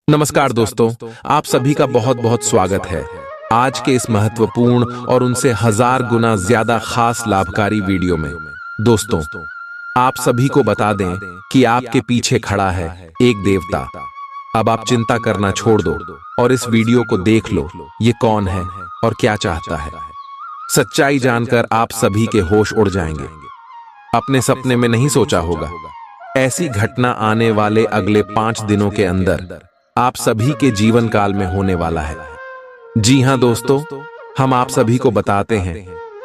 नमस्कार दोस्तों, आप सभी का बहुत बहुत स्वागत है आज के इस महत्वपूर्ण और उनसे हजार गुना ज्यादा खास लाभकारी वीडियो में। दोस्तों, आप सभी को बता दें कि आपके पीछे खड़ा है एक देवता। अब आप चिंता करना छोड़ दो और इस वीडियो को देख लो, ये कौन है और क्या चाहता है। सच्चाई जानकर आप सभी के होश उड़ जाएंगे। अपने सपने में नहीं सोचा होगा ऐसी घटना आने वाले अगले 5 दिनों के अंदर आप सभी के जीवन काल में होने वाला है। जी हां दोस्तों, हम आप सभी को बताते हैं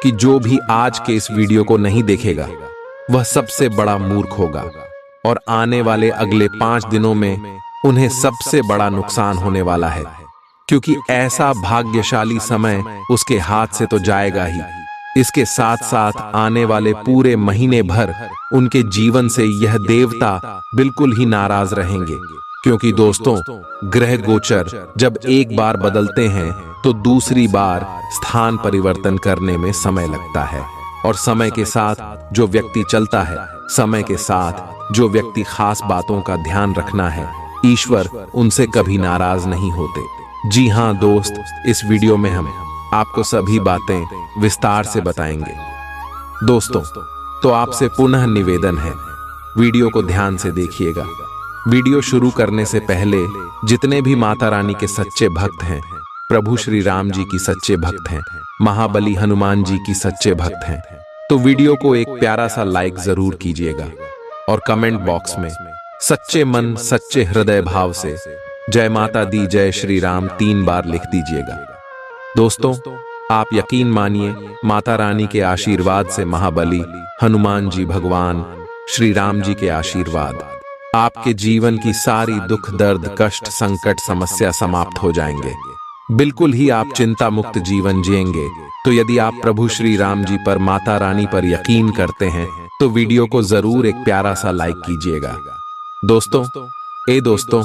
कि जो भी आज के इस वीडियो को नहीं देखेगा वह सबसे बड़ा मूर्ख होगा और आने वाले अगले 5 दिनों में उन्हें सबसे बड़ा नुकसान होने वाला है, क्योंकि ऐसा भाग्यशाली समय उसके हाथ से तो जाएगा ही, इसके साथ साथ आने वाले पूरे महीने भर उनके जीवन से यह देवता बिल्कुल ही नाराज रहेंगे। क्योंकि दोस्तों, ग्रह गोचर जब एक बार बदलते हैं तो दूसरी बार स्थान परिवर्तन करने में समय लगता है, और समय के साथ जो व्यक्ति चलता है, समय के साथ जो व्यक्ति खास बातों का ध्यान रखना है, ईश्वर उनसे कभी नाराज नहीं होते। जी हां दोस्त, इस वीडियो में हम आपको सभी बातें विस्तार से बताएंगे। दोस्तों, तो आपसे पुनः निवेदन है, वीडियो को ध्यान से देखिएगा। वीडियो शुरू करने से पहले जितने भी माता रानी के सच्चे भक्त हैं, प्रभु श्री राम जी की सच्चे भक्त हैं, महाबली हनुमान जी की सच्चे भक्त हैं, तो वीडियो को एक प्यारा सा लाइक जरूर कीजिएगा और कमेंट बॉक्स में सच्चे मन सच्चे हृदय भाव से जय माता दी जय श्री राम 3 बार लिख दीजिएगा। दोस्तों, आप यकीन मानिए, माता रानी के आशीर्वाद से महाबली हनुमान जी भगवान श्री राम जी के आशीर्वाद आपके जीवन की सारी दुख दर्द कष्ट संकट समस्या समाप्त हो जाएंगे। बिल्कुल ही आप चिंता मुक्त जीवन जिएंगे। तो यदि आप प्रभु श्री राम जी पर, माता रानी पर यकीन करते हैं तो वीडियो को जरूर एक प्यारा सा लाइक कीजिएगा। दोस्तों,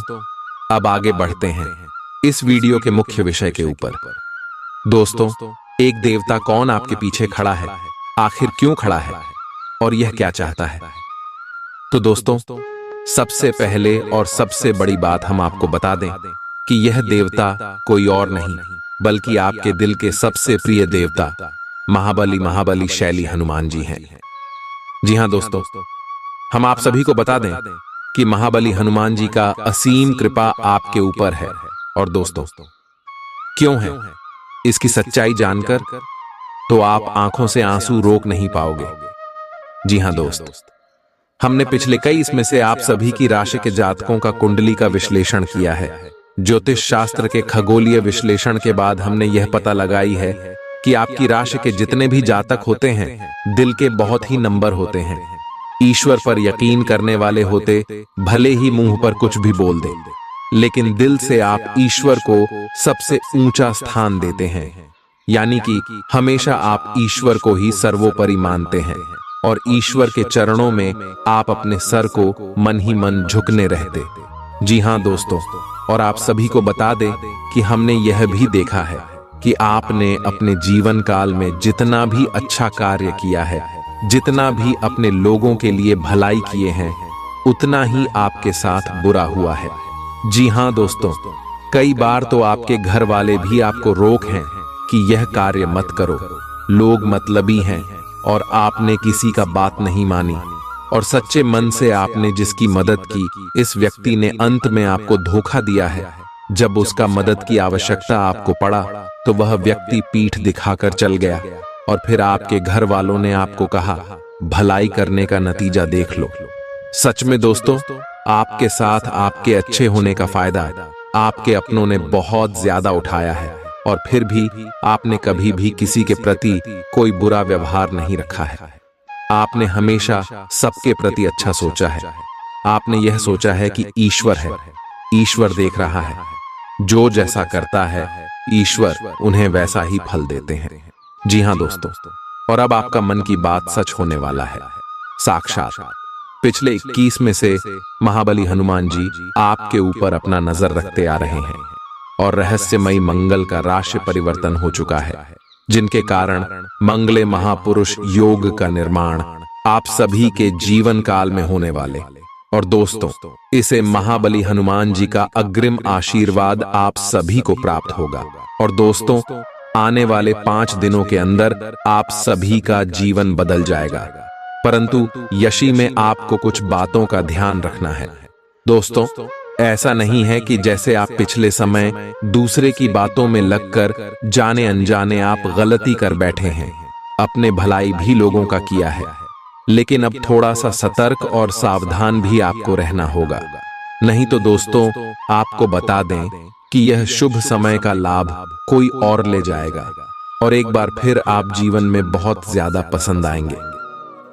अब आगे बढ़ते हैं इस वीडियो के मुख्य विषय के ऊपर। दोस्तों, एक देवता कौन आपके पीछे खड़ा है, आखिर क्यों खड़ा है और यह क्या चाहता है? तो दोस्तों, सबसे पहले और सबसे बड़ी बात हम आपको बता दें कि यह देवता कोई और नहीं बल्कि आपके दिल के सबसे प्रिय देवता महाबली शैली हनुमान जी हैं। जी हां दोस्तों, हम आप सभी को बता दें कि महाबली हनुमान जी का असीम कृपा आपके ऊपर है। और दोस्तों, क्यों है, इसकी सच्चाई जानकर तो आप आंखों से आंसू रोक नहीं पाओगे। जी हां दोस्त, हमने पिछले कई इसमें से आप सभी की राशि के जातकों का कुंडली का विश्लेषण किया है। ज्योतिष शास्त्र के खगोलीय विश्लेषण के बाद हमने यह पता लगाई है कि आपकी राशि के जितने भी जातक होते हैं, दिल के बहुत ही नंबर होते हैं, ईश्वर पर यकीन करने वाले होते, भले ही मुंह पर कुछ भी बोल दें, लेकिन दिल से आप ईश्वर को सबसे ऊंचा स्थान देते हैं। यानी कि हमेशा आप ईश्वर को ही सर्वोपरि मानते हैं और ईश्वर के चरणों में आप अपने सर को मन ही मन झुकने रहते। जी हां दोस्तों, और आप सभी को बता दें कि हमने यह भी देखा है कि आपने अपने जीवन काल में जितना भी अच्छा कार्य किया है, जितना भी अपने लोगों के लिए भलाई किए हैं, उतना ही आपके साथ बुरा हुआ है। जी हां दोस्तों, कई बार तो आपके घर वाले भी आपको रोक हैं कि यह कार्य मत करो, लोग मतलबी हैं, और आपने किसी का बात नहीं मानी और सच्चे मन से आपने जिसकी मदद की, इस व्यक्ति ने अंत में आपको धोखा दिया है। जब उसका मदद की आवश्यकता आपको पड़ा तो वह व्यक्ति पीठ दिखाकर चल गया और फिर आपके घर वालों ने आपको कहा, भलाई करने का नतीजा देख लो। सच में दोस्तों, आपके साथ आपके अच्छे होने का फायदा आपके अपनों ने बहुत ज्यादा उठाया है, और फिर भी आपने कभी भी किसी के प्रति कोई बुरा व्यवहार नहीं रखा है। आपने हमेशा सबके प्रति अच्छा सोचा है। आपने यह सोचा है कि ईश्वर है, ईश्वर देख रहा है, जो जैसा करता है ईश्वर उन्हें वैसा ही फल देते हैं। जी हां दोस्तों, और अब आपका मन की बात सच होने वाला है। साक्षात पिछले 21 में से महाबली हनुमान जी आपके ऊपर अपना नजर रखते आ रहे हैं और रहस्यमयी मंगल का राशि परिवर्तन हो चुका है, जिनके कारण मंगले महापुरुष योग का निर्माण आप सभी के जीवन काल में होने वाले और दोस्तों, इसे महाबली हनुमान जी का अग्रिम आशीर्वाद आप सभी को प्राप्त होगा। और दोस्तों, आने वाले 5 दिनों के अंदर आप सभी का जीवन बदल जाएगा। परंतु यशी में आपको कुछ बातों का ध्यान रखना है। दोस्तों, ऐसा नहीं है कि जैसे आप पिछले समय दूसरे की बातों में लगकर जाने अनजाने आप गलती कर बैठे हैं। अपने भलाई भी लोगों का किया है, लेकिन अब थोड़ा सा सतर्क और सावधान भी आपको रहना होगा। नहीं तो दोस्तों, आपको बता दें कि यह शुभ समय का लाभ कोई और ले जाएगा और एक बार फिर आप जीवन में बहुत ज्यादा पसंद आएंगे।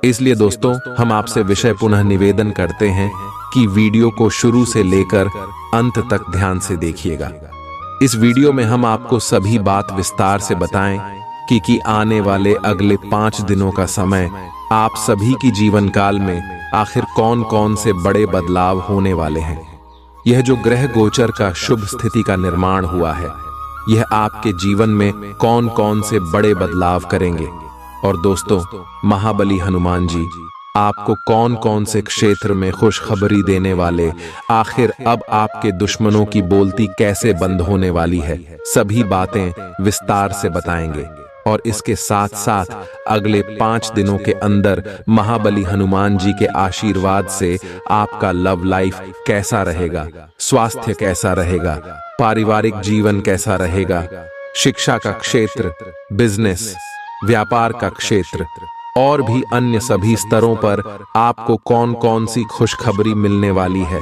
इसलिए दोस्तों, हम आपसे विषय पुनः निवेदन करते हैं कि वीडियो को शुरू से लेकर अंत तक ध्यान से देखिएगा। इस वीडियो में हम आपको सभी बात विस्तार से बताएं कि आने वाले अगले 5 दिनों का समय आप सभी की जीवन काल में आखिर कौन कौन से बड़े बदलाव होने वाले हैं। यह जो ग्रह गोचर का शुभ स्थिति का निर्माण हुआ है, यह आपके जीवन में कौन कौन से बड़े बदलाव करेंगे। और दोस्तों, महाबली हनुमान जी आपको कौन कौन से क्षेत्र में खुशखबरी देने वाले, आखिर अब आपके दुश्मनों की बोलती कैसे बंद होने वाली है, सभी बातें विस्तार से बताएंगे। और इसके साथ साथ अगले 5 दिनों के अंदर महाबली हनुमान जी के आशीर्वाद से आपका लव लाइफ कैसा रहेगा, स्वास्थ्य कैसा रहेगा, पारिवारिक जीवन कैसा रहेगा, शिक्षा का क्षेत्र, बिजनेस, व्यापार का क्षेत्र और भी अन्य सभी स्तरों पर आपको कौन कौन सी खुशखबरी मिलने वाली है।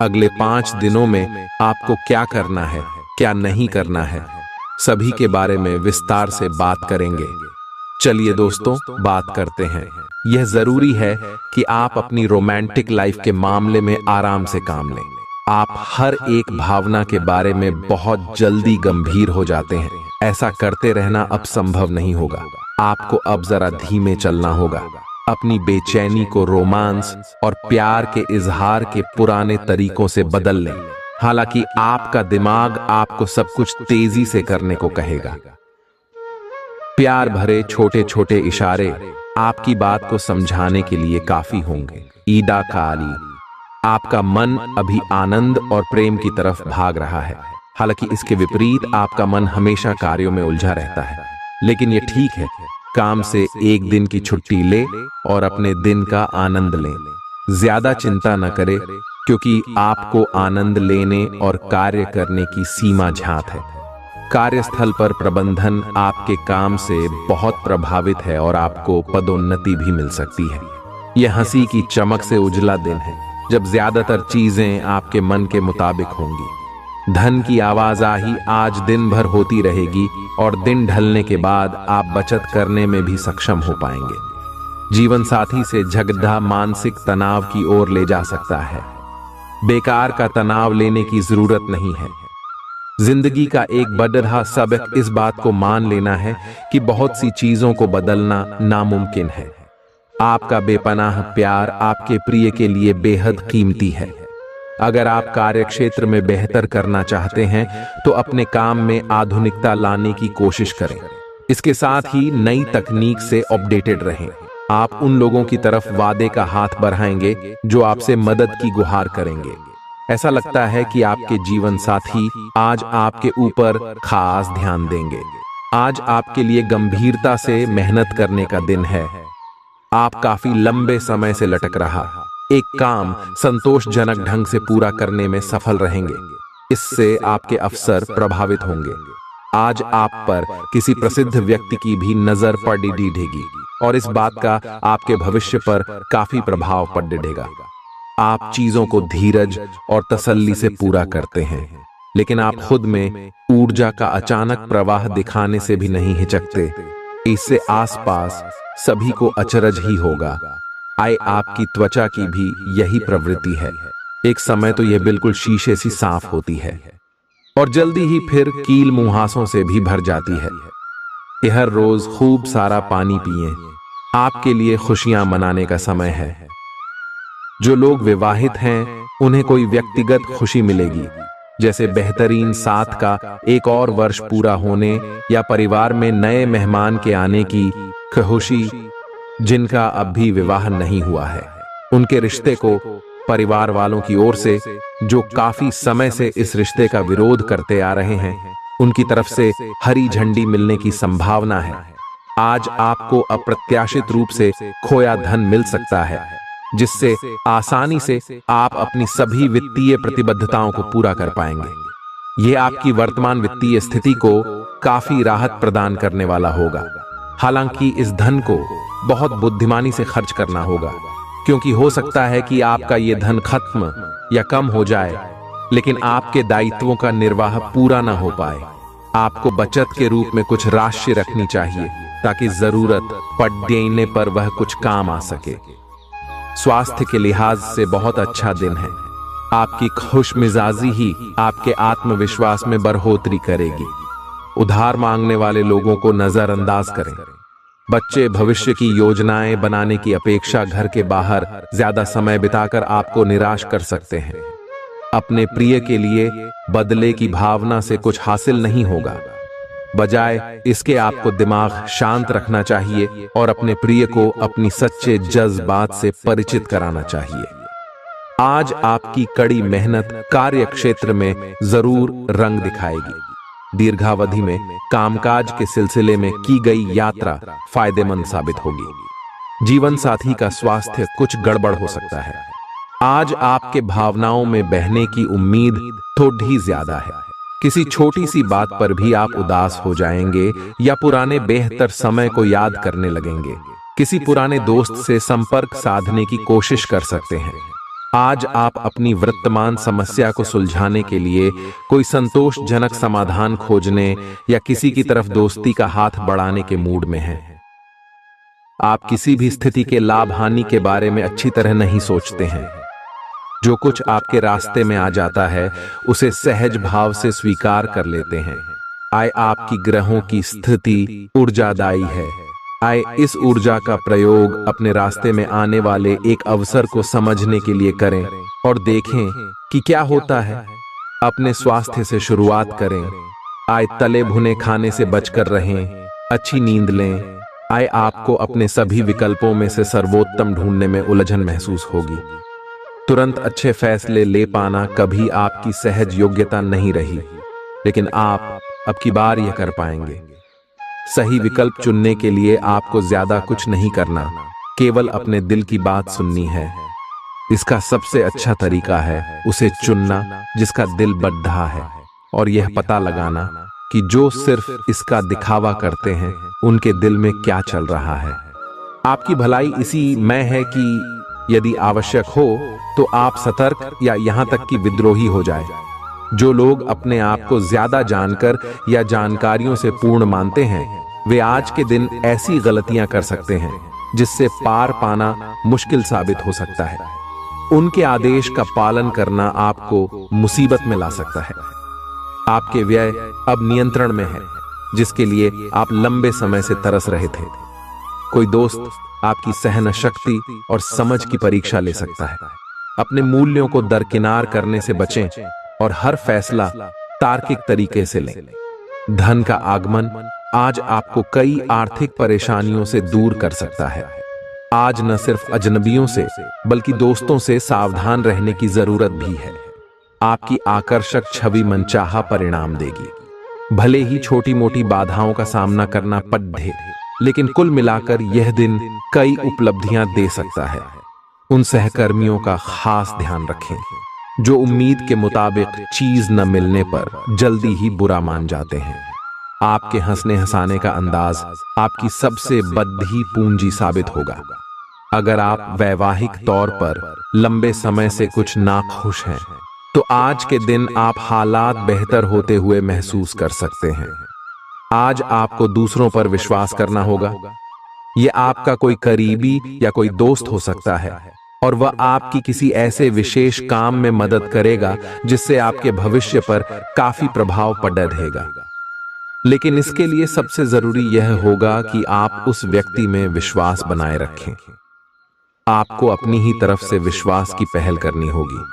अगले 5 दिनों में आपको क्या करना है, क्या नहीं करना है, सभी के बारे में विस्तार से बात करेंगे। चलिए दोस्तों, बात करते हैं। यह जरूरी है कि आप अपनी रोमांटिक लाइफ के मामले में आराम से काम लें। आप हर एक भावना के बारे में बहुत जल्दी गंभीर हो जाते हैं। ऐसा करते रहना अब संभव नहीं होगा। आपको अब जरा धीमे चलना होगा। अपनी बेचैनी को रोमांस और प्यार के इजहार के पुराने तरीकों से बदल लें। हालांकि आपका दिमाग आपको सब कुछ तेजी से करने को कहेगा। प्यार भरे छोटे छोटे इशारे आपकी बात को समझाने के लिए काफी होंगे। ईदा काली, आपका मन अभी आनंद और प्रेम की तरफ भाग रहा है। हालांकि इसके विपरीत आपका मन हमेशा कार्यों में उलझा रहता है। लेकिन ये ठीक है, काम से एक दिन की छुट्टी ले और अपने दिन का आनंद लें। ज्यादा चिंता न करें, क्योंकि आपको आनंद लेने और कार्य करने की सीमा झांत है। कार्यस्थल पर प्रबंधन आपके काम से बहुत प्रभावित है और आपको पदोन्नति भी मिल सकती है। यह हंसी की चमक से उजला दिन है, जब ज्यादातर चीजें आपके मन के मुताबिक होंगी। धन की आवाजाही आज दिन भर होती रहेगी और दिन ढलने के बाद आप बचत करने में भी सक्षम हो पाएंगे। जीवन साथी से झगड़ा मानसिक तनाव की ओर ले जा सकता है। बेकार का तनाव लेने की जरूरत नहीं है। जिंदगी का एक बड़ा सबक इस बात को मान लेना है कि बहुत सी चीजों को बदलना नामुमकिन है। आपका बेपनाह प्यार आपके प्रिय के लिए बेहद कीमती है। अगर आप कार्यक्षेत्र में बेहतर करना चाहते हैं तो अपने काम में आधुनिकता लाने की कोशिश करें। इसके साथ ही नई तकनीक से अपडेटेड रहें। आप उन लोगों की तरफ वादे का हाथ बढ़ाएंगे जो आपसे मदद की गुहार करेंगे। ऐसा लगता है कि आपके जीवन साथी आज आपके ऊपर खास ध्यान देंगे। आज आपके लिए गंभीरता से मेहनत करने का दिन है। आप काफी लंबे समय से लटक रहा एक काम संतोषजनक ढंग से पूरा करने में सफल रहेंगे। इससे आपके अफसर प्रभावित होंगे। आज आप पर किसी प्रसिद्ध व्यक्ति की भी नजर पड़ डीढेगी और इस बात का आपके भविष्य पर काफी प्रभाव पड़ डेगा। आप चीजों को धीरज और तसल्ली से पूरा करते हैं, लेकिन आप खुद में ऊर्जा का अचानक प्रवाह दिखाने से भी नहीं हिचकते। इससे आसपास सभी को अचरज ही होगा। आपकी त्वचा की भी यही प्रवृत्ति है। एक समय तो यह बिल्कुल शीशे सी साफ होती है और जल्दी ही फिर कील मुहासों से भी भर जाती है। हर रोज खूब सारा पानी पिएं। आपके लिए खुशियां मनाने का समय है। जो लोग विवाहित हैं उन्हें कोई व्यक्तिगत खुशी मिलेगी, जैसे बेहतरीन साथ का एक और वर्ष पूरा होने या परिवार में नए मेहमान के आने की खुशी। जिनका अब भी विवाह नहीं हुआ है, उनके रिश्ते को परिवार वालों की ओर से, जो काफी समय से इस रिश्ते का विरोध करते आ रहे हैं, उनकी तरफ से हरी झंडी मिलने की संभावना है। आज आपको अप्रत्याशित रूप से खोया धन मिल सकता है, जिससे आसानी से आप अपनी सभी वित्तीय प्रतिबद्धताओं को पूरा कर पाएंगे। ये आपकी वर्तमान वित्तीय स्थिति को काफी राहत प्रदान करने वाला होगा। हालांकि इस धन को बहुत बुद्धिमानी से खर्च करना होगा, क्योंकि हो सकता है कि आपका ये धन खत्म या कम हो जाए, लेकिन आपके दायित्वों का निर्वाह पूरा ना हो पाए। आपको बचत के रूप में कुछ राशि रखनी चाहिए, ताकि जरूरत पड़ने पर वह कुछ काम आ सके। स्वास्थ्य के लिहाज से बहुत अच्छा दिन है। आपकी खुशमिजाजी ही आपके आत्मविश्वास में बढ़ोतरी करेगी। उधार मांगने वाले लोगों को नजरअंदाज करें। बच्चे भविष्य की योजनाएं बनाने की अपेक्षा घर के बाहर ज्यादा समय बिताकर आपको निराश कर सकते हैं। अपने प्रिय के लिए बदले की भावना से कुछ हासिल नहीं होगा। बजाय इसके आपको दिमाग शांत रखना चाहिए और अपने प्रिय को अपनी सच्चे जज्बात से परिचित कराना चाहिए। आज आपकी कड़ी मेहनत कार्य क्षेत्र में जरूर रंग दिखाएगी। दीर्घावधि में कामकाज के सिलसिले में की गई यात्रा फायदेमंद साबित होगी। जीवन साथी का स्वास्थ्य कुछ गड़बड़ हो सकता है। आज आपके भावनाओं में बहने की उम्मीद थोड़ी ज्यादा है। किसी छोटी सी बात पर भी आप उदास हो जाएंगे या पुराने बेहतर समय को याद करने लगेंगे। किसी पुराने दोस्त से संपर्क साधने की कोशिश कर सकते हैं। आज आप अपनी वर्तमान समस्या को सुलझाने के लिए कोई संतोषजनक समाधान खोजने या किसी की तरफ दोस्ती का हाथ बढ़ाने के मूड में हैं। आप किसी भी स्थिति के लाभ हानि के बारे में अच्छी तरह नहीं सोचते हैं। जो कुछ आपके रास्ते में आ जाता है उसे सहज भाव से स्वीकार कर लेते हैं। आय आपकी ग्रहों की स्थिति ऊर्जादायी है। आय इस ऊर्जा का प्रयोग अपने रास्ते में आने वाले एक अवसर को समझने के लिए करें और देखें कि क्या होता है। अपने स्वास्थ्य से शुरुआत करें। आय तले भुने खाने से बचकर रहें। अच्छी नींद लें। आय आपको अपने सभी विकल्पों में से सर्वोत्तम ढूंढने में उलझन महसूस होगी। तुरंत अच्छे फैसले ले पाना कभी आपकी सहज योग्यता नहीं रही, लेकिन आप अब की बार यह कर पाएंगे। सही विकल्प चुनने के लिए आपको ज्यादा कुछ नहीं करना, केवल अपने दिल की बात सुननी है। इसका सबसे अच्छा तरीका है उसे चुनना जिसका दिल बद्धा है, और यह पता लगाना कि जो सिर्फ इसका दिखावा करते हैं उनके दिल में क्या चल रहा है। आपकी भलाई इसी में है कि यदि आवश्यक हो तो आप सतर्क या यहां तक कि विद्रोही हो जाए। जो लोग अपने आप को ज्यादा जानकर या जानकारियों से पूर्ण मानते हैं, वे आज के दिन ऐसी गलतियां कर सकते हैं जिससे पार पाना मुश्किल साबित हो सकता है। उनके आदेश का पालन करना आपको मुसीबत में ला सकता है। आपके व्यय अब नियंत्रण में है, जिसके लिए आप लंबे समय से तरस रहे थे। कोई दोस्त आपकी सहन शक्ति और समझ की परीक्षा ले सकता है। अपने मूल्यों को दरकिनार करने से बचें और हर फैसला तार्किक तरीके से लें। धन का आगमन आज आपको कई आर्थिक परेशानियों से दूर कर सकता है। आज न सिर्फ अजनबियों से बल्कि दोस्तों से सावधान रहने की जरूरत भी है। आपकी आकर्षक छवि मनचाहा परिणाम देगी। भले ही छोटी मोटी बाधाओं का सामना करना पड़े, लेकिन कुल मिलाकर यह दिन कई उपलब्धियां दे सकता है। उन सहकर्मियों का खास ध्यान रखें जो उम्मीद के मुताबिक चीज न मिलने पर जल्दी ही बुरा मान जाते हैं। आपके हंसने हंसाने का अंदाज आपकी सबसे बड़ी पूंजी साबित होगा। अगर आप वैवाहिक तौर पर लंबे समय से कुछ नाखुश हैं, तो आज के दिन आप हालात बेहतर होते हुए महसूस कर सकते हैं। आज आपको दूसरों पर विश्वास करना होगा। यह आपका कोई करीबी या कोई दोस्त हो सकता है, और वह आपकी किसी ऐसे विशेष काम में मदद करेगा जिससे आपके भविष्य पर काफी प्रभाव पड़ रहेगा। लेकिन इसके लिए सबसे जरूरी यह होगा कि आप उस व्यक्ति में विश्वास बनाए रखें। आपको अपनी ही तरफ से विश्वास की पहल करनी होगी।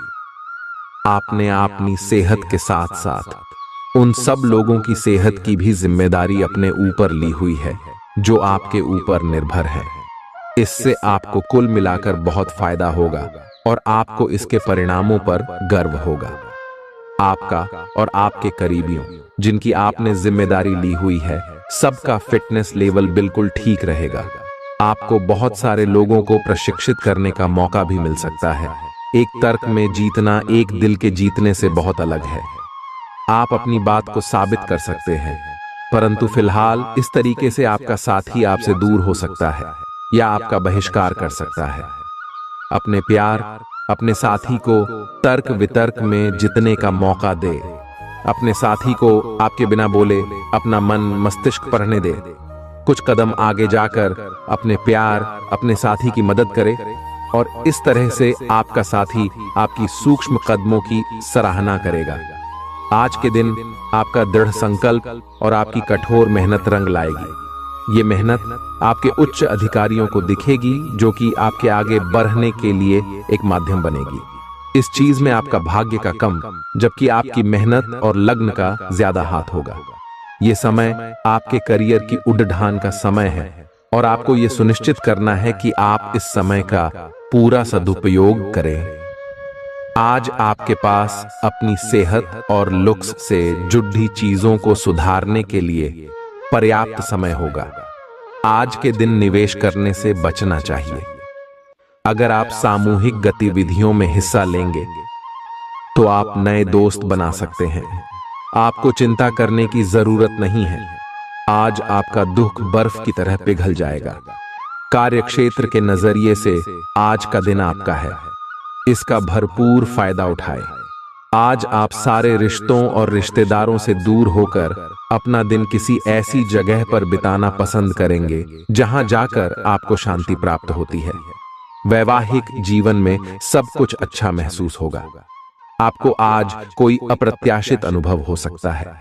आपने अपनी सेहत के साथ साथ उन सब लोगों की सेहत की भी जिम्मेदारी अपने ऊपर ली हुई है जो आपके ऊपर निर्भर है। इससे आपको कुल मिलाकर बहुत फायदा होगा। और आपको इसके परिणामों पर गर्व होगा। आपका और आपके करीबियों जिनकी आपने जिम्मेदारी ली हुई है, सबका फिटनेस लेवल बिल्कुल ठीक रहेगा। आपको बहुत सारे लोगों को प्रशिक्षित करने का मौका भी मिल सकता है। एक तर्क में जीतना एक दिल के जीतने से बहुत अलग है। आप अपनी बात को साबित कर सकते हैं, परंतु फिलहाल इस तरीके से आपका साथी आपसे दूर हो सकता है या आपका बहिष्कार कर सकता है। अपने प्यार अपने साथी को तर्क वितर्क में जितने का मौका दे। अपने साथी को आपके बिना बोले अपना मन मस्तिष्क पढ़ने दे। कुछ कदम आगे जाकर अपने प्यार अपने साथी की मदद करे और इस तरह से आपका साथी आपकी सूक्ष्म कदमों की सराहना करेगा। आज के दिन आपका दृढ़ संकल्प और आपकी कठोर मेहनत रंग लाएगी। ये मेहनत आपके उच्च अधिकारियों को दिखेगी, जो कि आपके आगे बढ़ने के लिए एक माध्यम बनेगी। इस चीज में आपका भाग्य का कम, जबकि आपकी मेहनत और लग्न का ज्यादा हाथ होगा। ये समय आपके करियर की उड़ान का समय है और आपको ये सुनिश्चित करना है कि आप इस समय का पूरा सदुपयोग करें। आज आपके पास अपनी सेहत और लुक्स से जुड़ी चीजों को सुधारने के लिए पर्याप्त समय होगा। आज के दिन निवेश करने से बचना चाहिए। अगर आप सामूहिक गतिविधियों में हिस्सा लेंगे तो आप नए दोस्त बना सकते हैं। आपको चिंता करने की जरूरत नहीं है। आज आपका दुख बर्फ की तरह पिघल जाएगा। कार्यक्षेत्र के नजरिए से आज का दिन आपका है। इसका भरपूर फायदा उठाएं। आज आप सारे रिश्तों और रिश्तेदारों से दूर होकर अपना दिन किसी ऐसी जगह पर बिताना पसंद करेंगे जहां जाकर आपको शांति प्राप्त होती है। वैवाहिक जीवन में सब कुछ अच्छा महसूस होगा। आपको आज कोई अप्रत्याशित अनुभव हो सकता है।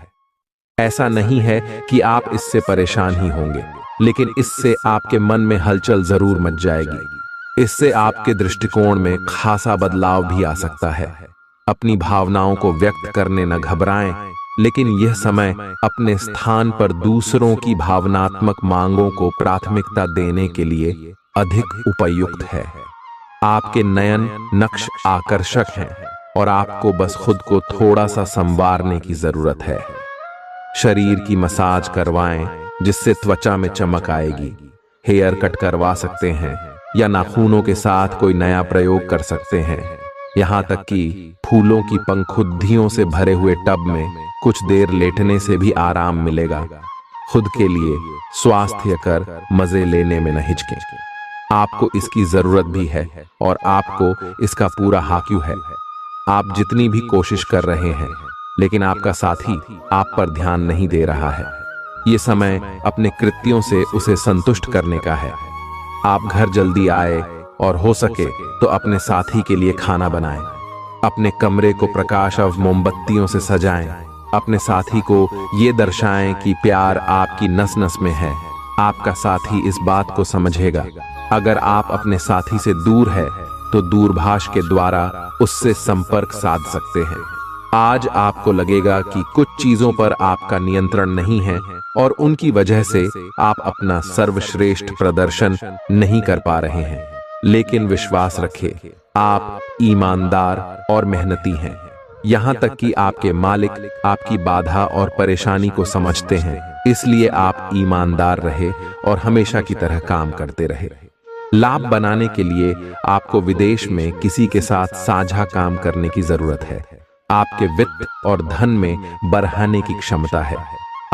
ऐसा नहीं है कि आप इससे परेशान ही होंगे, लेकिन इससे आपके मन में हलचल जरूर मच जाएगी। इससे आपके दृष्टिकोण में खासा बदलाव भी आ सकता है। अपनी भावनाओं को व्यक्त करने न घबराएं, लेकिन यह समय अपने स्थान पर दूसरों की भावनात्मक मांगों को प्राथमिकता देने के लिए अधिक उपयुक्त है। आपके नयन नक्श आकर्षक हैं और आपको बस खुद को थोड़ा सा संवारने की जरूरत है। शरीर की मसाज करवाएं, जिससे त्वचा में चमक आएगी। हेयर कट करवा सकते हैं या नाखूनों के साथ कोई नया प्रयोग कर सकते हैं। यहाँ तक कि फूलों की पंखुद्दियों से भरे हुए टब में कुछ देर लेटने से भी आराम मिलेगा। खुद के लिए स्वास्थ्य कर मजे लेने में न हिचकें। आपको इसकी जरूरत भी है और आपको इसका पूरा हाक्यू है। आप जितनी भी कोशिश कर रहे हैं, लेकिन आपका साथी आप पर ध्यान नहीं दे रहा है। ये समय अपने कृत्यों से उसे संतुष्ट करने का है। आप घर जल्दी आए और हो सके तो अपने साथी के लिए खाना बनाएं। अपने कमरे को प्रकाश और मोमबत्तियों से सजाएं। अपने साथी को ये दर्शाएं कि प्यार आपकी नस नस में है। आपका साथी इस बात को समझेगा। अगर आप अपने साथी से दूर है तो दूरभाष के द्वारा उससे संपर्क साध सकते हैं। आज आपको लगेगा कि कुछ चीजों पर आपका नियंत्रण नहीं है और उनकी वजह से आप अपना सर्वश्रेष्ठ प्रदर्शन नहीं कर पा रहे हैं, लेकिन विश्वास रखें, आप ईमानदार और मेहनती हैं। यहाँ तक कि आपके मालिक आपकी बाधा और परेशानी को समझते हैं। इसलिए आप ईमानदार रहे और हमेशा की तरह काम करते रहे। लाभ बनाने के लिए आपको विदेश में किसी के साथ साझा काम करने की जरूरत है। आपके वित्त और धन में बढ़ाने की क्षमता है।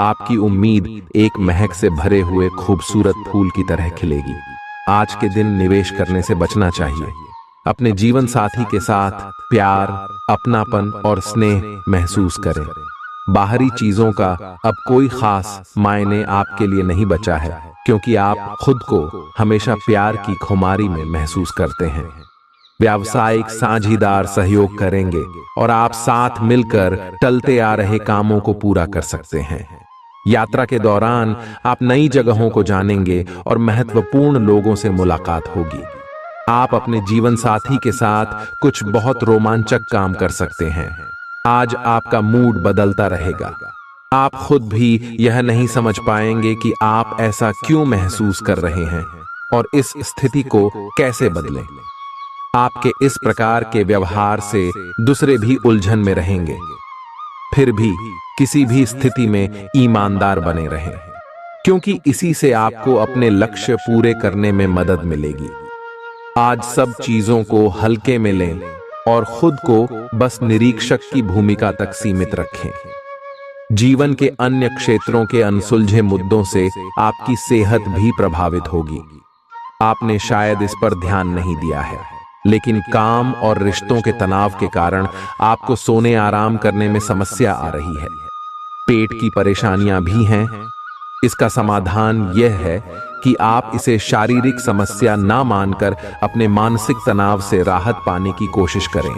आपकी उम्मीद एक महक से भरे हुए खूबसूरत फूल की तरह खिलेगी। आज के दिन निवेश करने से बचना चाहिए। अपने जीवन साथी के साथ प्यार, अपनापन और स्नेह महसूस करें। बाहरी चीजों का अब कोई खास मायने आपके लिए नहीं बचा है, क्योंकि आप खुद को हमेशा प्यार की खुमारी में महसूस करते हैं। व्यावसायिक साझीदार सहयोग करेंगे और आप साथ मिलकर टलते आ रहे कामों को पूरा कर सकते हैं। यात्रा के दौरान आप नई जगहों को जानेंगे और महत्वपूर्ण लोगों से मुलाकात होगी। आप अपने जीवन साथी के साथ कुछ बहुत रोमांचक काम कर सकते हैं। आज आपका मूड बदलता रहेगा। आप खुद भी यह नहीं समझ पाएंगे कि आप ऐसा क्यों महसूस कर रहे हैं और इस स्थिति को कैसे बदलें। आपके इस प्रकार के व्यवहार से दूसरे भी उलझन में रहेंगे। फिर भी किसी भी स्थिति में ईमानदार बने रहें, क्योंकि इसी से आपको अपने लक्ष्य पूरे करने में मदद मिलेगी। आज सब चीजों को हल्के में लें और खुद को बस निरीक्षक की भूमिका तक सीमित रखें। जीवन के अन्य क्षेत्रों के अनसुलझे मुद्दों से आपकी सेहत भी प्रभावित होगी। आपने शायद इस पर ध्यान नहीं दिया है, लेकिन काम और रिश्तों के तनाव के कारण आपको सोने आराम करने में समस्या आ रही है। पेट की परेशानियां भी हैं। इसका समाधान यह है कि आप इसे शारीरिक समस्या ना मानकर अपने मानसिक तनाव से राहत पाने की कोशिश करें।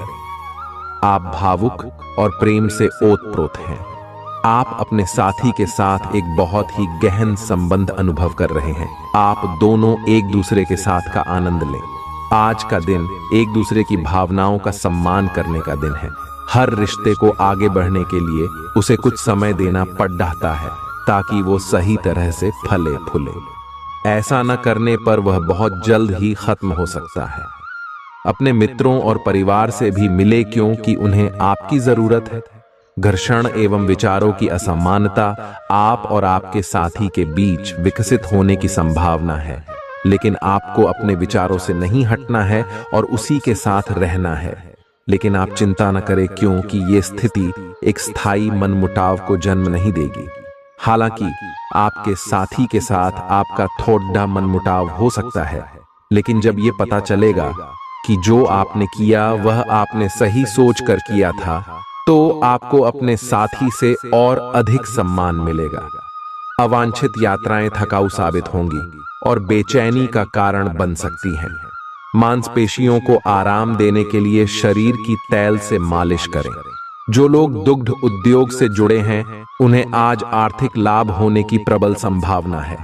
आप भावुक और प्रेम से ओतप्रोत हैं। आप अपने साथी के साथ एक बहुत ही गहन संबंध अनुभव कर रहे हैं। आप दोनों एक दूसरे के साथ का आनंद लें। आज का दिन एक दूसरे की भावनाओं का सम्मान करने का दिन है। हर रिश्ते को आगे बढ़ने के लिए उसे कुछ समय देना पड़ जाता है, ताकि वो सही तरह से फले फूले। ऐसा न करने पर वह बहुत जल्द ही खत्म हो सकता है। अपने मित्रों और परिवार से भी मिले, क्योंकि उन्हें आपकी जरूरत है। घर्षण एवं विचारों की असमानता आप और आपके साथी के बीच विकसित होने की संभावना है, लेकिन आपको अपने विचारों से नहीं हटना है और उसी के साथ रहना है। लेकिन आप चिंता न करें, क्योंकि ये स्थिति एक स्थायी मनमुटाव को जन्म नहीं देगी। हालांकि आपके साथी के साथ आपका थोड़ा मनमुटाव हो सकता है, लेकिन जब ये पता चलेगा कि जो आपने किया वह आपने सही सोच कर किया था, तो आपको अपने साथी से और अधिक सम्मान मिलेगा। अवांछित यात्राएं थकाऊ साबित होंगी और बेचैनी का कारण बन सकती हैं। मांसपेशियों को आराम देने के लिए शरीर की तैल से मालिश करें। जो लोग दुग्ध उद्योग से जुड़े हैं, उन्हें आज आर्थिक लाभ होने की प्रबल संभावना है।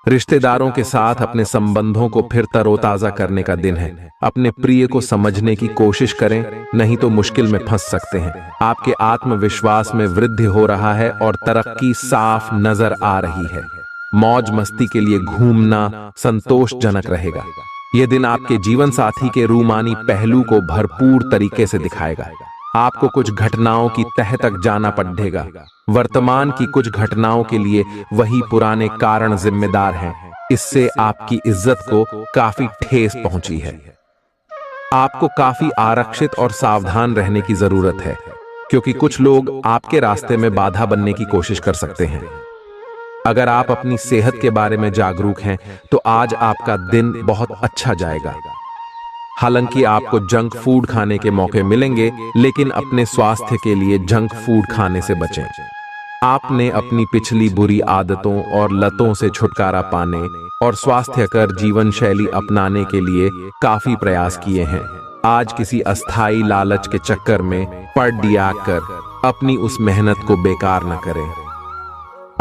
रिश्तेदारों के साथ अपने संबंधों को फिर तरोताजा करने का दिन है। अपने प्रिय को समझने की कोशिश करें, नहीं तो मुश्किल में फंस सकते हैं। आपके आत्मविश्वास में वृद्धि हो रहा है और तरक्की साफ नजर आ रही है। मौज मस्ती के लिए घूमना संतोषजनक रहेगा। यह दिन आपके जीवन साथी के रूमानी पहलू को भरपूर तरीके से दिखाएगा। आपको कुछ घटनाओं की तह तक जाना पड़ेगा। वर्तमान की कुछ घटनाओं के लिए वही पुराने कारण जिम्मेदार हैं। इससे आपकी इज्जत को काफी ठेस पहुंची है। आपको काफी आरक्षित और सावधान रहने की जरूरत है, क्योंकि कुछ लोग आपके रास्ते में बाधा बनने की कोशिश कर सकते हैं। अगर आप अपनी सेहत के बारे में जागरूक हैं, तो आज आपका दिन बहुत अच्छा जाएगा। हालांकि आपको जंक फूड खाने के मौके मिलेंगे, लेकिन अपने स्वास्थ्य के लिए जंक फूड खाने से बचें। आपने अपनी पिछली बुरी आदतों और लतों से छुटकारा पाने और स्वास्थ्यकर जीवन शैली अपनाने के लिए काफी प्रयास किए हैं। आज किसी अस्थायी लालच के चक्कर में पड़ कर अपनी उस मेहनत को बेकार न करें।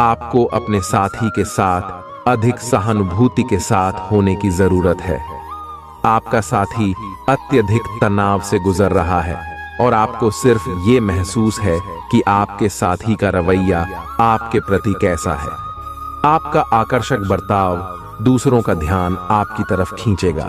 आपको अपने साथी के साथ अधिक सहानुभूति के साथ होने की जरूरत है। आपका साथी अत्यधिक तनाव से गुजर रहा है और आपको सिर्फ ये महसूस है कि आपके साथी का रवैया आपके प्रति कैसा है। आपका आकर्षक बर्ताव दूसरों का ध्यान आपकी तरफ खींचेगा।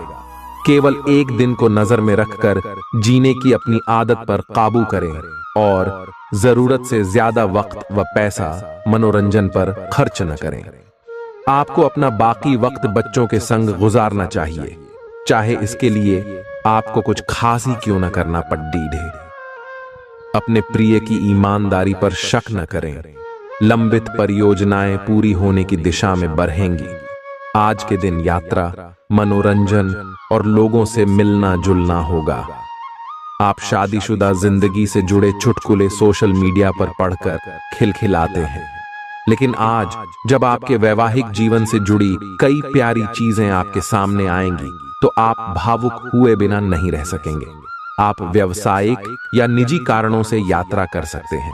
केवल एक दिन को नजर में रखकर जीने की अपनी आदत पर काबू करें और जरूरत से ज्यादा वक्त व पैसा मनोरंजन पर खर्च न करें। आपको अपना बाकी वक्त बच्चों के संग गुजारना चाहिए, चाहे इसके लिए आपको कुछ खास ही क्यों न करना पड़े। अपने प्रिय की ईमानदारी पर शक न करें। लंबित परियोजनाएं पूरी होने की दिशा में बढ़ेंगी। आज के दिन यात्रा, मनोरंजन और लोगों से मिलना जुलना होगा। आप शादीशुदा जिंदगी से जुड़े चुटकुले सोशल मीडिया पर पढ़कर खिलखिलाते हैं, लेकिन आज जब आपके वैवाहिक जीवन से जुड़ी कई प्यारी चीजें आपके सामने आएंगी, तो आप भावुक हुए बिना नहीं रह सकेंगे। आप व्यावसायिक या निजी कारणों से यात्रा कर सकते हैं।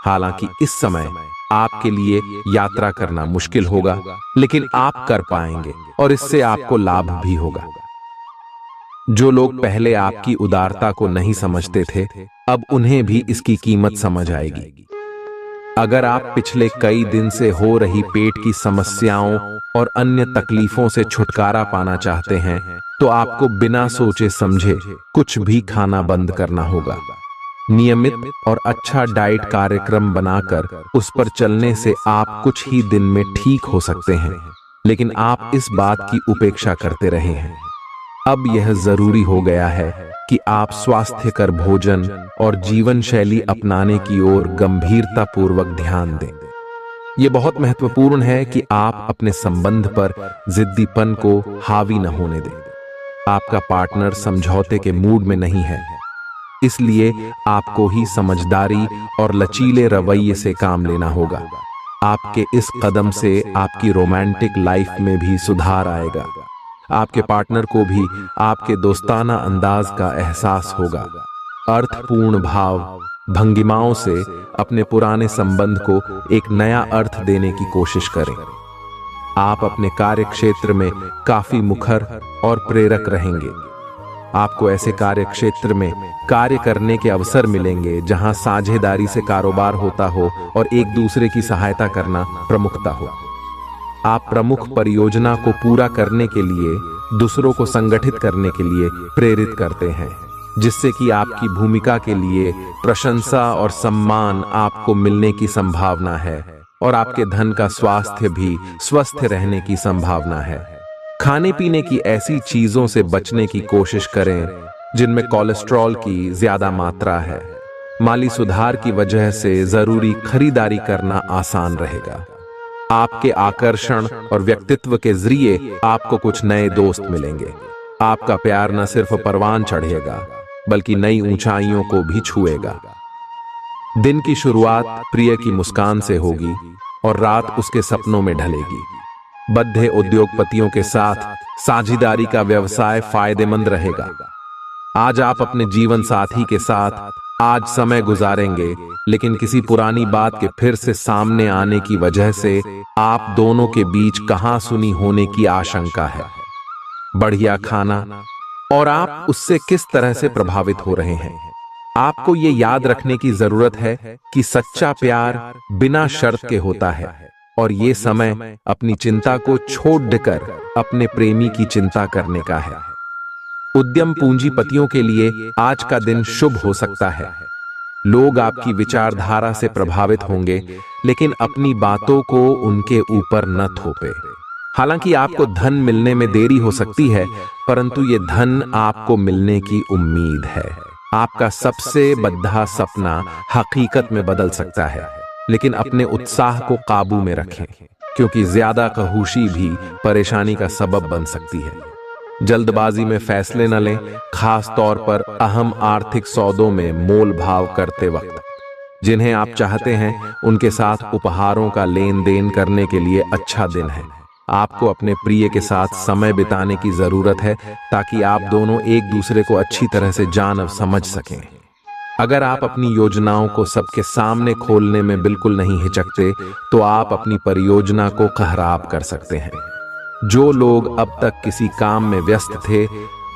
हालांकि इस समय आपके लिए यात्रा करना मुश्किल होगा, लेकिन आप कर पाएंगे और इससे आपको लाभ भी होगा। जो लोग पहले आपकी उदारता को नहीं समझते थे, अब उन्हें भी इसकी कीमत समझ आएगी। अगर आप पिछले कई दिन से हो रही पेट की समस्याओं और अन्य तकलीफों से छुटकारा पाना चाहते हैं, तो आपको बिना सोचे समझे कुछ भी खाना बंद करना होगा। नियमित और अच्छा डाइट कार्यक्रम बनाकर उस पर चलने से आप कुछ ही दिन में ठीक हो सकते हैं, लेकिन आप इस बात की उपेक्षा करते रहे हैं। अब यह जरूरी हो गया है कि आप स्वास्थ्यकर भोजन और जीवन शैली अपनाने की ओर गंभीरतापूर्वक ध्यान दें। यह बहुत महत्वपूर्ण है कि आप अपने संबंध पर जिद्दीपन को हावी न होने दें। आपका पार्टनर समझौते के मूड में नहीं है, इसलिए आपको ही समझदारी और लचीले रवैये से काम लेना होगा। आपके इस कदम से आपकी रोमांटिक लाइफ में भी सुधार आएगा। आपके पार्टनर को भी आपके दोस्ताना अंदाज का एहसास होगा। अर्थपूर्ण भाव भंगिमाओं से अपने पुराने संबंध को एक नया अर्थ देने की कोशिश करें। आप अपने कार्य क्षेत्र में काफी मुखर और प्रेरक रहेंगे। आपको ऐसे कार्य क्षेत्र में कार्य करने के अवसर मिलेंगे जहां साझेदारी से कारोबार होता हो और एक दूसरे की सहायता करना प्रमुखता हो। आप प्रमुख परियोजना को पूरा करने के लिए दूसरों को संगठित करने के लिए प्रेरित करते हैं, जिससे कि आपकी भूमिका के लिए प्रशंसा और सम्मान आपको मिलने की संभावना है और आपके धन का स्वास्थ्य भी स्वस्थ रहने की संभावना है। खाने पीने की ऐसी चीजों से बचने की कोशिश करें जिनमें कोलेस्ट्रॉल की ज्यादा मात्रा है। माली सुधार की वजह से जरूरी खरीदारी करना आसान रहेगा। आपके आकर्षण और व्यक्तित्व के जरिए आपको कुछ नए दोस्त मिलेंगे। आपका प्यार न सिर्फ परवान चढ़ेगा बल्कि नई ऊंचाइयों को भी छुएगा। दिन की शुरुआत प्रिय की मुस्कान से होगी और रात उसके सपनों में ढलेगी। बद्धे उद्योगपतियों के साथ साझेदारी का व्यवसाय फायदेमंद रहेगा। आज आप अपने जीवन साथी के साथ आज समय गुजारेंगे, लेकिन किसी पुरानी बात के फिर से सामने आने की वजह से आप दोनों के बीच कहां सुनी होने की आशंका है। बढ़िया खाना और आप उससे किस तरह से प्रभावित हो रहे हैं। आपको ये याद रखने की जरूरत है कि सच्चा प्यार बिना शर्त के होता है और ये समय अपनी चिंता को छोड़ देकर अपने प्रेमी की चिंता करने का है। उद्यम पूंजीपतियों के लिए आज का दिन शुभ हो सकता है। लोग आपकी विचारधारा से प्रभावित होंगे, लेकिन अपनी बातों को उनके ऊपर न थोपे। हालांकि आपको धन मिलने में देरी हो सकती है, परंतु ये धन आपको मिलने की उम्मीद है। आपका सबसे बद्धा सपना हकीकत में बदल सकता है, लेकिन अपने उत्साह को काबू में रखें, क्योंकि ज्यादा खहूशी भी परेशानी का सबब बन सकती है। जल्दबाजी में फैसले न लें, खास तौर पर अहम आर्थिक सौदों में मोल भाव करते वक्त। जिन्हें आप चाहते हैं उनके साथ उपहारों का लेन देन करने के लिए अच्छा दिन है। आपको अपने प्रिय के साथ समय बिताने की जरूरत है ताकि आप दोनों एक दूसरे को अच्छी तरह से जान और समझ सकें। अगर आप अपनी योजनाओं को सबके सामने खोलने में बिल्कुल नहीं हिचकते, तो आप अपनी परियोजना को खराब कर सकते हैं। जो लोग अब तक किसी काम में व्यस्त थे,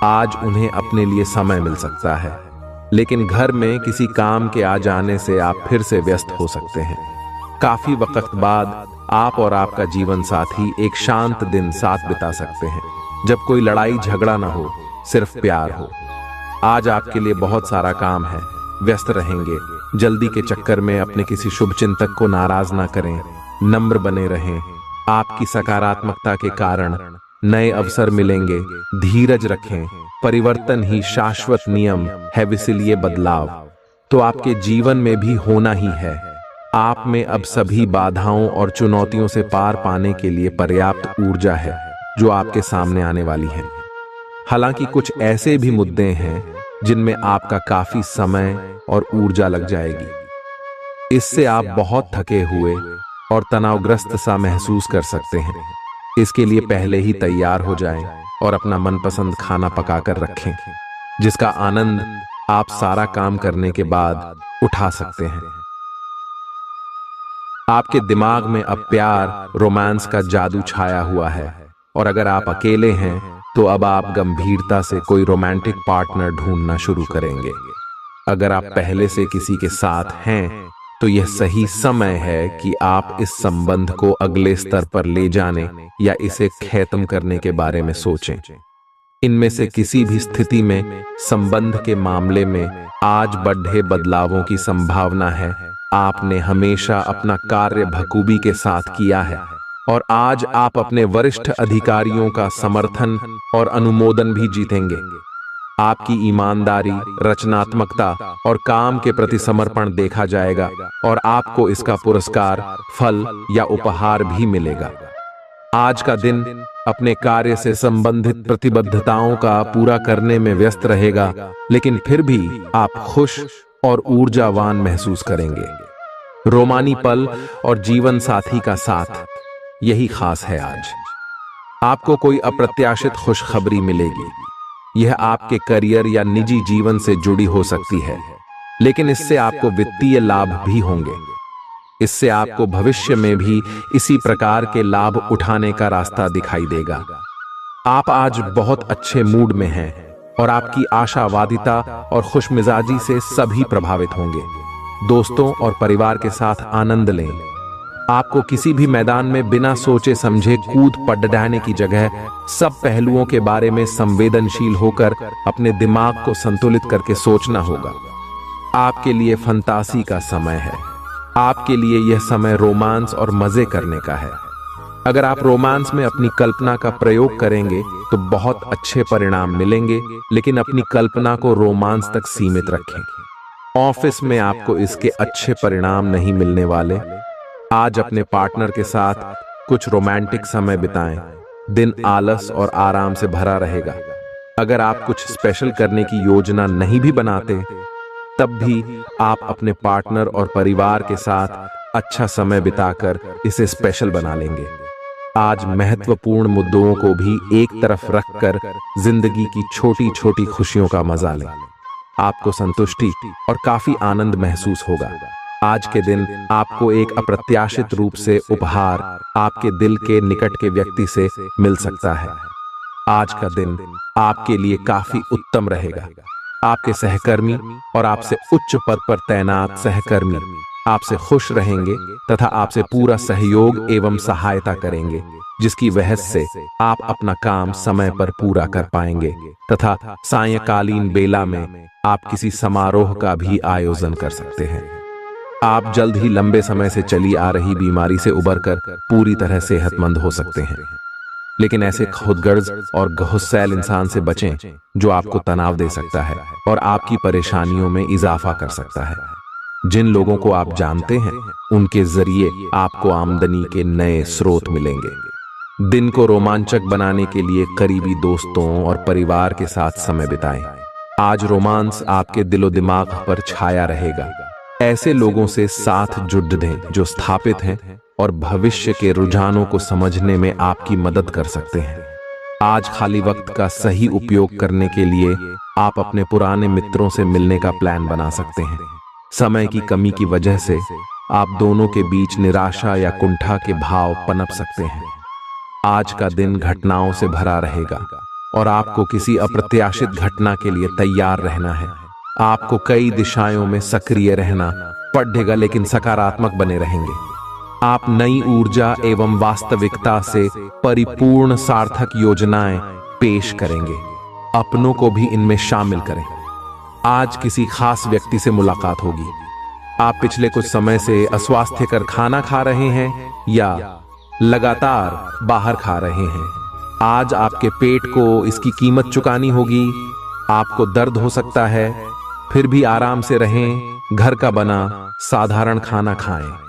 आज उन्हें अपने लिए समय मिल सकता है, लेकिन घर में किसी काम के आ जाने से आप फिर से व्यस्त हो सकते हैं। काफी वक्त बाद आप और आपका जीवन साथी एक शांत दिन साथ बिता सकते हैं, जब कोई लड़ाई झगड़ा ना हो, सिर्फ प्यार हो। आज आपके लिए बहुत सारा काम है, व्यस्त रहेंगे। जल्दी के चक्कर में अपने किसी शुभ चिंतक को नाराज ना करें, नम्र बने रहें। आपकी सकारात्मकता के कारण नए अवसर मिलेंगे। धीरज रखें, परिवर्तन ही शाश्वत नियम है, इसलिए बदलाव तो आपके जीवन में भी होना ही है। आप में अब सभी बाधाओं और चुनौतियों से पार पाने के लिए पर्याप्त ऊर्जा है जो आपके सामने आने वाली है। हालांकि कुछ ऐसे भी मुद्दे हैं जिनमें आपका काफी समय और ऊर्जा लग जाएगी। इससे आप बहुत थके हुए और तनावग्रस्त सा महसूस कर सकते हैं। इसके लिए पहले ही तैयार हो जाएं और अपना मनपसंद खाना पकाकर रखें, जिसका आनंद आप सारा काम करने के बाद उठा सकते हैं। आपके दिमाग में अब प्यार, रोमांस का जादू छाया हुआ है, और अगर आप अकेले हैं तो अब आप गंभीरता से कोई रोमांटिक पार्टनर ढूंढना शुरू करेंगे। अगर आप पहले से किसी के साथ हैं तो यह सही समय है कि आप इस संबंध को अगले स्तर पर ले जाने या इसे खत्म करने के बारे में सोचें। इनमें से किसी भी स्थिति में संबंध के मामले में आज बड़े बदलावों की संभावना है। आपने हमेशा अपना कार्य बखूबी के साथ किया है और आज आप अपने वरिष्ठ अधिकारियों का समर्थन और अनुमोदन भी जीतेंगे। आपकी ईमानदारी, रचनात्मकता और काम के प्रति समर्पण देखा जाएगा और आपको इसका पुरस्कार, फल या उपहार भी मिलेगा। आज का दिन अपने कार्य से संबंधित प्रतिबद्धताओं का पूरा करने में व्यस्त रहेगा, लेकिन फिर भी आप खुश और ऊर्जावान महसूस करेंगे। रोमानी पल और जीवन साथी का साथ, यही खास है। आज आपको कोई अप्रत्याशित खुशखबरी मिलेगी। यह आपके करियर या निजी जीवन से जुड़ी हो सकती है, लेकिन इससे आपको वित्तीय लाभ भी होंगे। इससे आपको भविष्य में भी इसी प्रकार के लाभ उठाने का रास्ता दिखाई देगा। आप आज बहुत अच्छे मूड में हैं और आपकी आशावादिता और खुशमिजाजी से सभी प्रभावित होंगे। दोस्तों और परिवार के साथ आनंद लें। आपको किसी भी मैदान में बिना सोचे समझे कूद पड़ने की जगह सब पहलुओं के बारे में संवेदनशील होकर अपने दिमाग को संतुलित करके सोचना होगा। आपके लिए फंतासी का समय है। आपके लिए यह समय रोमांस और मजे करने का है। अगर आप रोमांस में अपनी कल्पना का प्रयोग करेंगे तो बहुत अच्छे परिणाम मिलेंगे, लेकिन अपनी कल्पना को रोमांस तक सीमित रखें। ऑफिस में आपको इसके अच्छे परिणाम नहीं मिलने वाले। आज अपने पार्टनर के साथ कुछ रोमांटिक समय बिताएं। दिन आलस और आराम से भरा रहेगा। अगर आप कुछ स्पेशल करने की योजना नहीं भी बनाते, तब भी आप अपने पार्टनर और परिवार के साथ अच्छा समय बिताकर इसे स्पेशल बना लेंगे। आज महत्वपूर्ण मुद्दों को भी एक तरफ रखकर जिंदगी की छोटी छोटी खुशियों का मजा लें। आपको संतुष्टि और काफी आनंद महसूस होगा। आज के दिन आपको एक अप्रत्याशित रूप से उपहार आपके दिल के निकट के व्यक्ति से मिल सकता है। आज का दिन आपके लिए काफी उत्तम रहेगा। आपके सहकर्मी और आपसे उच्च पद पर तैनात सहकर्मी आपसे खुश रहेंगे तथा आपसे पूरा सहयोग एवं सहायता करेंगे, जिसकी वजह से आप अपना काम समय पर पूरा कर पाएंगे तथा सायंकालीन बेला में आप किसी समारोह का भी आयोजन कर सकते हैं। आप जल्द ही लंबे समय से चली आ रही बीमारी से उबरकर पूरी तरह सेहतमंद हो सकते हैं, लेकिन ऐसे खुदगर्ज और गुस्सैल इंसान से बचें जो आपको तनाव दे सकता है और आपकी परेशानियों में इजाफा कर सकता है। जिन लोगों को आप जानते हैं, उनके जरिए आपको आमदनी के नए स्रोत मिलेंगे। दिन को रोमांचक बनाने के लिए करीबी दोस्तों और परिवार के साथ समय बिताएं। आज रोमांस आपके दिलो दिमाग पर छाया रहेगा। ऐसे लोगों से साथ जुड़ दें जो स्थापित हैं और भविष्य के रुझानों को समझने में आपकी मदद कर सकते हैं। आज खाली वक्त का सही उपयोग करने के लिए आप अपने पुराने मित्रों से मिलने का प्लान बना सकते हैं। समय की कमी की वजह से आप दोनों के बीच निराशा या कुंठा के भाव पनप सकते हैं। आज का दिन घटनाओं से भरा रहेगा और आपको किसी अप्रत्याशित घटना के लिए तैयार रहना है। आपको कई दिशाओं में सक्रिय रहना पड़ेगा, लेकिन सकारात्मक बने रहेंगे। आप नई ऊर्जा एवं वास्तविकता से परिपूर्ण सार्थक योजनाएं पेश करेंगे। अपनों को भी इनमें शामिल करें। आज किसी खास व्यक्ति से मुलाकात होगी। आप पिछले कुछ समय से अस्वास्थ्यकर खाना खा रहे हैं या लगातार बाहर खा रहे हैं। आज आपके पेट को इसकी कीमत चुकानी होगी। आपको दर्द हो सकता है, फिर भी आराम से रहें। घर का बना साधारण खाना खाएं।